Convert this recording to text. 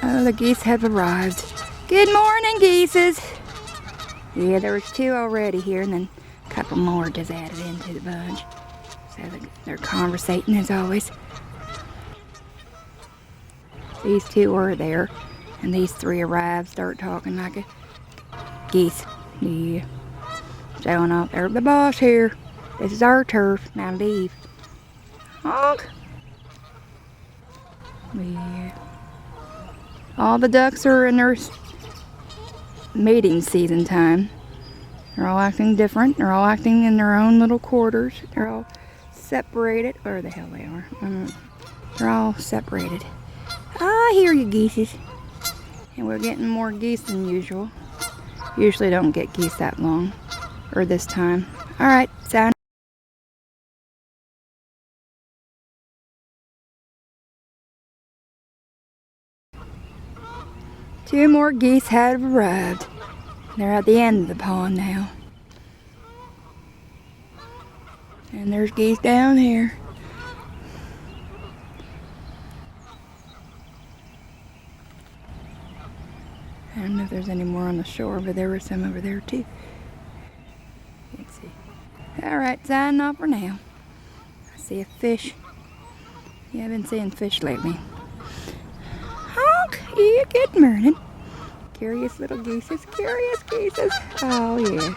Oh, the geese have arrived. Good morning, geeses. Yeah, there was 2 already here, and then a couple more just added into the bunch. So they're conversating as always. These 2 were there, and these 3 arrived, start talking like a geese. Yeah. Showing off. They're the boss here. This is our turf. Now leave. Honk. Yeah. All the ducks are in their mating season time. They're all acting different. They're all acting in their own little quarters. They're all separated. Where the hell they are. They're all separated. I hear you, geeses. And we're getting more geese than usual. Usually don't get geese that long. Or this time. Alright, sign. 2 more geese have arrived. They're at the end of the pond now. And there's geese down here. I don't know if there's any more on the shore, but there were some over there too. Can't see. Alright, signing off for now. I see a fish. Yeah, I've been seeing fish lately. Honk! Yeah, good morning. Curious little geeses, curious geeses. Oh yeah.